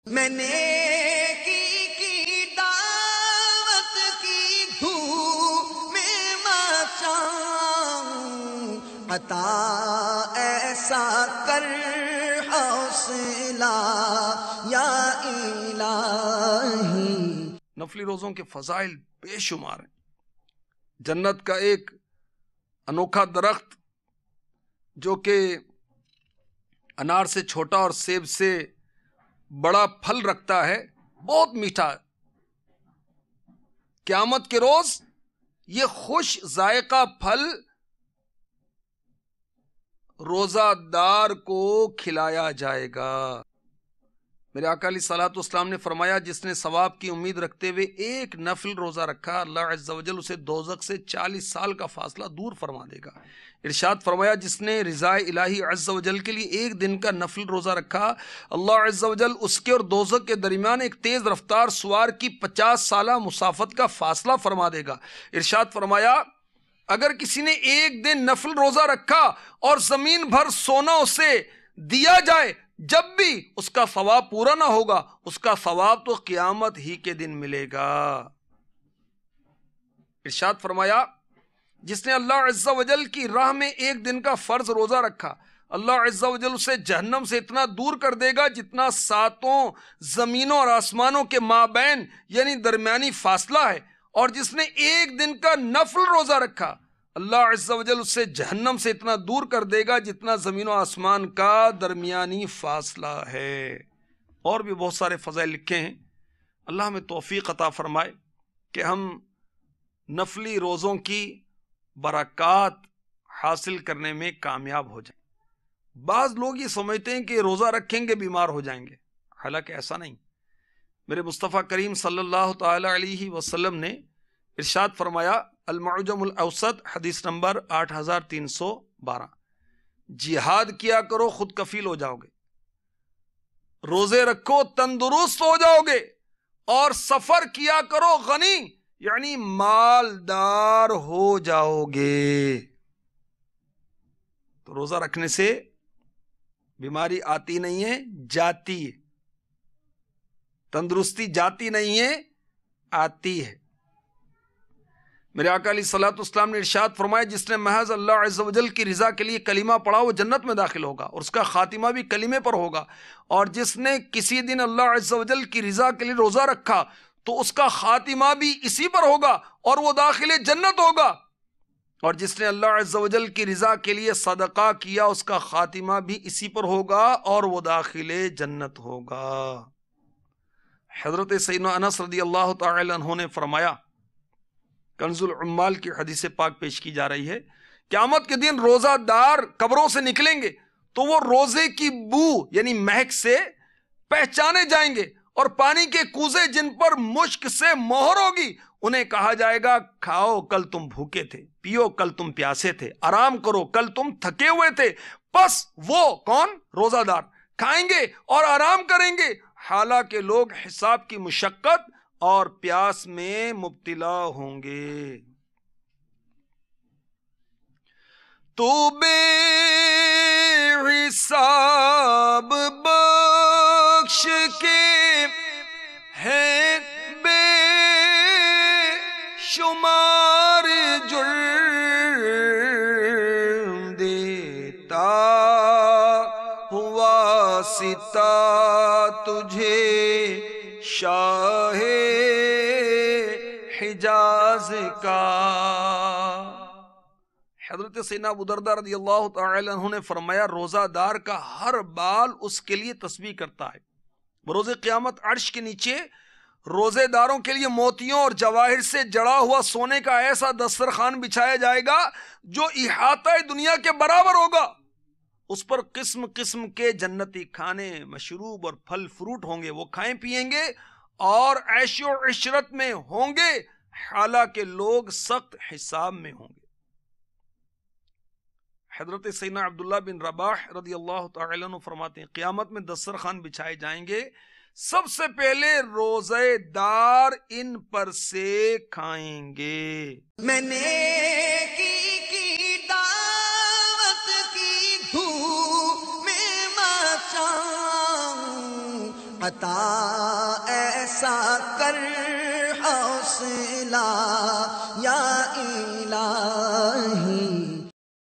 میں نے کی دعوت کی دھوم میں مچاؤں، عطا ایسا کر حوصلہ یا الہی۔ نفلی روزوں کے فضائل بے شمار ہیں۔ جنت کا ایک انوکھا درخت جو کہ انار سے چھوٹا اور سیب سے بڑا پھل رکھتا ہے، بہت میٹھا ہے۔ قیامت کے روز یہ خوش ذائقہ پھل روزہ دار کو کھلایا جائے گا۔ میرے آقا علیہ الصلوۃ والسلام نے فرمایا، جس نے ثواب کی امید رکھتے ہوئے ایک نفل روزہ رکھا، اللہ عز و جل اسے دوزخ سے 40 سال کا فاصلہ دور فرما دے گا۔ ارشاد فرمایا، جس نے رضا الہی عز و جل کے لیے ایک دن کا نفل روزہ رکھا، اللہ عز و جل اس کے اور دوزخ کے درمیان ایک تیز رفتار سوار کی 50 سالہ مسافت کا فاصلہ فرما دے گا۔ ارشاد فرمایا، اگر کسی نے ایک دن نفل روزہ رکھا اور زمین بھر سونا اسے دیا جائے، جب بھی اس کا ثواب پورا نہ ہوگا، اس کا ثواب تو قیامت ہی کے دن ملے گا۔ ارشاد فرمایا، جس نے اللہ عز و جل کی راہ میں ایک دن کا فرض روزہ رکھا، اللہ عز و جل اسے جہنم سے اتنا دور کر دے گا جتنا 7 زمینوں اور آسمانوں کے مابین یعنی درمیانی فاصلہ ہے۔ اور جس نے ایک دن کا نفل روزہ رکھا، اللہ عز و جل اسے جہنم سے اتنا دور کر دے گا جتنا زمین و آسمان کا درمیانی فاصلہ ہے۔ اور بھی بہت سارے فضائل لکھے ہیں۔ اللہ ہمیں توفیق عطا فرمائے کہ ہم نفلی روزوں کی برکات حاصل کرنے میں کامیاب ہو جائیں۔ بعض لوگ یہ سمجھتے ہیں کہ روزہ رکھیں گے بیمار ہو جائیں گے، حالانکہ ایسا نہیں۔ میرے مصطفیٰ کریم صلی اللہ تعالی علیہ وسلم نے ارشاد فرمایا، المعجم الاوسط حدیث نمبر 8312، جہاد کیا کرو خود کفیل ہو جاؤ گے، روزے رکھو تندرست ہو جاؤ گے، اور سفر کیا کرو غنی یعنی مالدار ہو جاؤ گے۔ تو روزہ رکھنے سے بیماری آتی نہیں ہے، جاتی ہے۔ تندرستی جاتی نہیں ہے، آتی ہے۔ میرے آقا علیہ الصلوۃ والسلام نے ارشاد فرمایا، جس نے محض اللہ عز و جل کی رضا کے لیے کلمہ پڑھا وہ جنت میں داخل ہوگا، اور اس کا خاتمہ بھی کلمے پر ہوگا۔ اور جس نے کسی دن اللہ عز و جل کی رضا کے لیے روزہ رکھا تو اس کا خاتمہ بھی اسی پر ہوگا اور وہ داخل جنت ہوگا۔ اور جس نے اللہ عز و جل کی رضا کے لیے صدقہ کیا اس کا خاتمہ بھی اسی پر ہوگا اور وہ داخل جنت ہوگا۔ حضرت سیدنا انس رضی اللہ تعالی عنہ نے فرمایا، کنز العمال کی حدیث پاک پیش کی جا رہی ہے، قیامت کے دن روزہ دار قبروں سے نکلیں گے تو وہ روزے کی بو یعنی مہک سے پہچانے جائیں گے، اور پانی کے کوزے جن پر مشک سے مہر ہوگی انہیں کہا جائے گا، کھاؤ کل تم بھوکے تھے، پیو کل تم پیاسے تھے، آرام کرو کل تم تھکے ہوئے تھے۔ پس وہ کون؟ روزہ دار کھائیں گے اور آرام کریں گے، حالانکہ لوگ حساب کی مشقت اور پیاس میں مبتلا ہوں گے۔ تو بے حساب بخش کے ہے بے شمار جرم، دیتا ہوا ستا تجھے شاہ حجاز کا۔ حضرت سیدنا ابو درداء رضی اللہ تعالی عنہ نے فرمایا، روزہ دار کا ہر بال اس کے لیے تسبیح کرتا ہے۔ بروز قیامت عرش کے نیچے روزے داروں کے لیے موتیوں اور جواہر سے جڑا ہوا سونے کا ایسا دسترخوان بچھایا جائے گا جو احاطہ دنیا کے برابر ہوگا۔ اس پر قسم قسم کے جنتی کھانے، مشروب اور پھل فروٹ ہوں گے، وہ کھائیں پیئیں گے اور عیش و عشرت میں ہوں گے، حالانکہ لوگ سخت حساب میں ہوں گے۔ حضرت سیدنا عبداللہ بن رباح رضی اللہ تعالی عنہ فرماتے ہیں، قیامت میں دسترخوان بچھائے جائیں گے، سب سے پہلے روزے دار ان پر سے کھائیں گے۔ میں نے کی دعوت کی دھوم میں مچاؤں، عطا ایسا کر حوصلہ یا الہی